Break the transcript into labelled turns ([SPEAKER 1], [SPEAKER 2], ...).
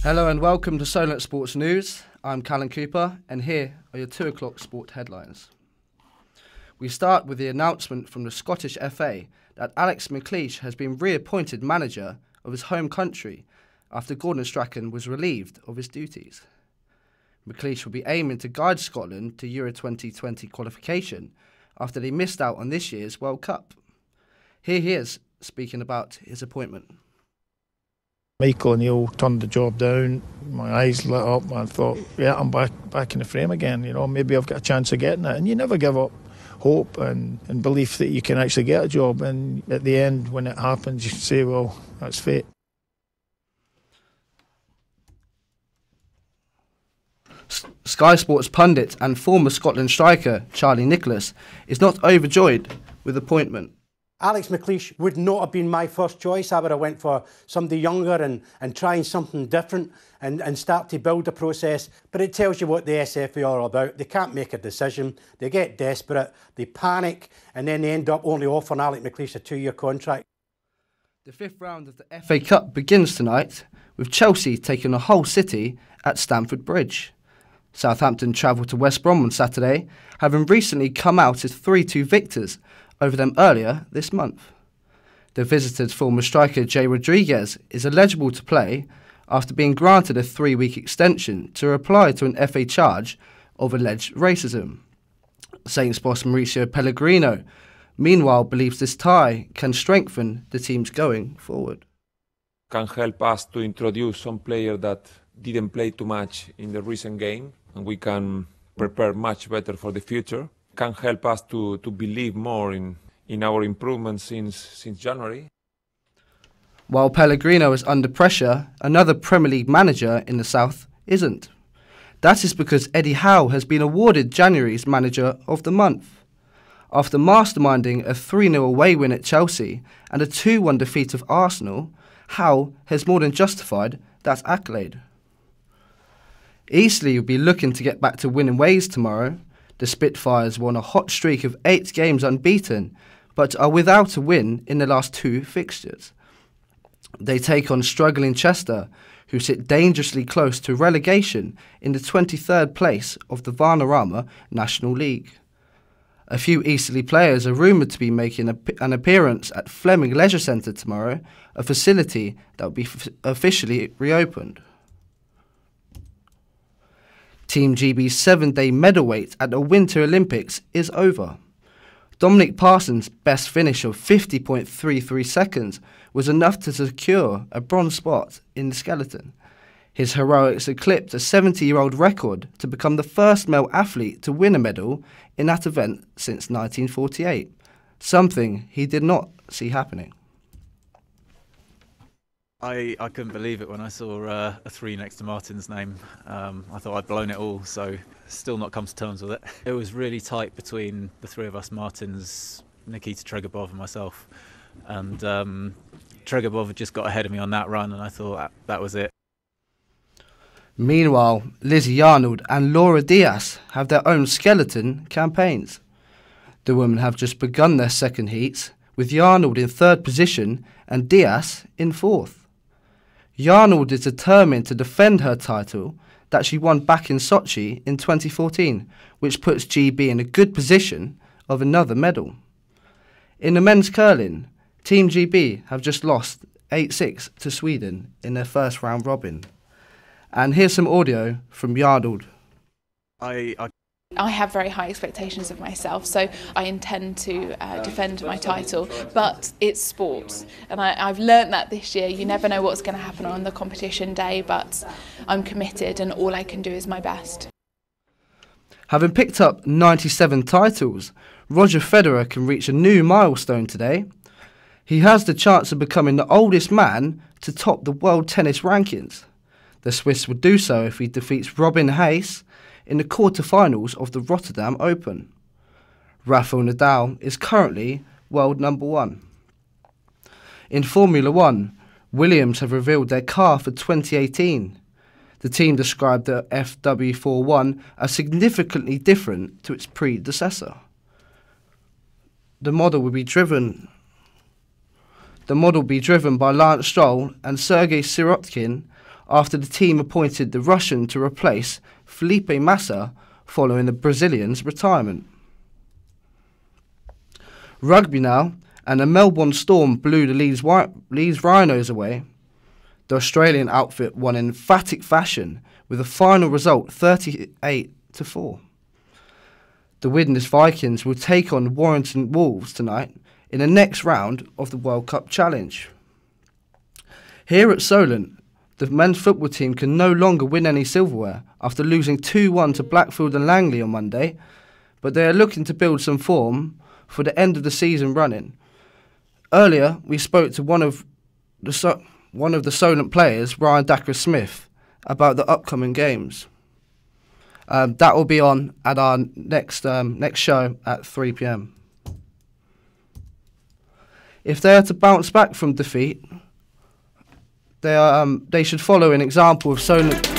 [SPEAKER 1] Hello and welcome to Solent Sports News. I'm Callum Cooper and here are your 2 o'clock sport headlines. We start with the announcement from the Scottish FA that Alex McLeish has been reappointed manager of his home country after Gordon Strachan was relieved of his duties. McLeish will be aiming to guide Scotland to Euro 2020 qualification after they missed out on this year's World Cup. Here he is speaking about his appointment.
[SPEAKER 2] Michael O'Neill turned the job down. My eyes lit up and I thought, yeah, I'm back in the frame again. You know, maybe I've got a chance of getting it. And you never give up hope and belief that you can actually get a job. And at the end, when it happens, you can say, well, that's fate.
[SPEAKER 1] Sky Sports pundit and former Scotland striker Charlie Nicholas is not overjoyed with the appointment.
[SPEAKER 3] Alex McLeish would not have been my first choice. I would have went for somebody younger and trying something different and start to build a process. But it tells you what the SFA are about. They can't make a decision. They get desperate. They panic. And then they end up only offering Alex McLeish a 2-year contract.
[SPEAKER 1] The 5th round of the FA Cup begins tonight with Chelsea taking on Hull City at Stamford Bridge. Southampton travel to West Brom on Saturday, having recently come out as 3-2 victors over them earlier this month. The visitors' former striker Jay Rodriguez is eligible to play after being granted a 3-week extension to reply to an FA charge of alleged racism. Saints boss Mauricio Pellegrino, meanwhile, believes this tie can strengthen the teams going forward.
[SPEAKER 4] Can help us to introduce some players that didn't play too much in the recent game, and we can prepare much better for the future. Can help us to believe more in our improvements since January.
[SPEAKER 1] While Pellegrino is under pressure, another Premier League manager in the South isn't. That is because Eddie Howe has been awarded January's Manager of the Month. After masterminding a 3-0 away win at Chelsea and a 2-1 defeat of Arsenal, Howe has more than justified that accolade. Eastleigh will be looking to get back to winning ways tomorrow. The Spitfires were on a hot streak of 8 games unbeaten, but are without a win in the last 2 fixtures. They take on struggling Chester, who sit dangerously close to relegation in the 23rd place of the Vanarama National League. A few Eastleigh players are rumoured to be making an appearance at Fleming Leisure Centre tomorrow, a facility that will be officially reopened. Team GB's 7-day medal wait at the Winter Olympics is over. Dominic Parsons' best finish of 50.33 seconds was enough to secure a bronze spot in the skeleton. His heroics eclipsed a 70-year-old record to become the first male athlete to win a medal in that event since 1948, something he did not see happening.
[SPEAKER 5] I couldn't believe it when I saw a 3 next to Martin's name. I thought I'd blown it all, so still not come to terms with it. It was really tight between the 3 of us, Martins, Nikita Tregobov and myself. And Tregobov had just got ahead of me on that run and I thought that was it.
[SPEAKER 1] Meanwhile, Lizzie Arnold and Laura Diaz have their own skeleton campaigns. The women have just begun their second heats, with Yarnold in 3rd position and Diaz in 4th. Yarnold is determined to defend her title that she won back in Sochi in 2014, which puts GB in a good position of another medal. In the men's curling, Team GB have just lost 8-6 to Sweden in their first round robin. And here's some audio from Yarnold.
[SPEAKER 6] I have very high expectations of myself, so I intend to defend my title, but it's sport, and I've learnt that this year. You never know what's going to happen on the competition day, but I'm committed and all I can do is my best.
[SPEAKER 1] Having picked up 97 titles, Roger Federer can reach a new milestone today. He has the chance of becoming the oldest man to top the world tennis rankings. The Swiss would do so if he defeats Robin Hayes in the quarter-finals of the Rotterdam Open. Rafael Nadal is currently world number 1. In Formula 1, Williams have revealed their car for 2018. The team described the FW41 as significantly different to its predecessor. The model will be driven by Lance Stroll and Sergei Sirotkin after the team appointed the Russian to replace Felipe Massa following the Brazilian's retirement. Rugby now, and the Melbourne Storm blew the Leeds Rhinos away. The Australian outfit won in emphatic fashion with a final result 38-4. The Widnes Vikings will take on Warrington Wolves tonight in the next round of the World Cup Challenge. Here at Solent, the men's football team can no longer win any silverware after losing 2-1 to Blackfield and Langley on Monday, but they are looking to build some form for the end of the season running. Earlier, we spoke to one of the Solent players, Ryan Dacker-Smith, about the upcoming games. That will be on at our next show at 3 p.m. If they are to bounce back from defeat, they should follow an example of Solent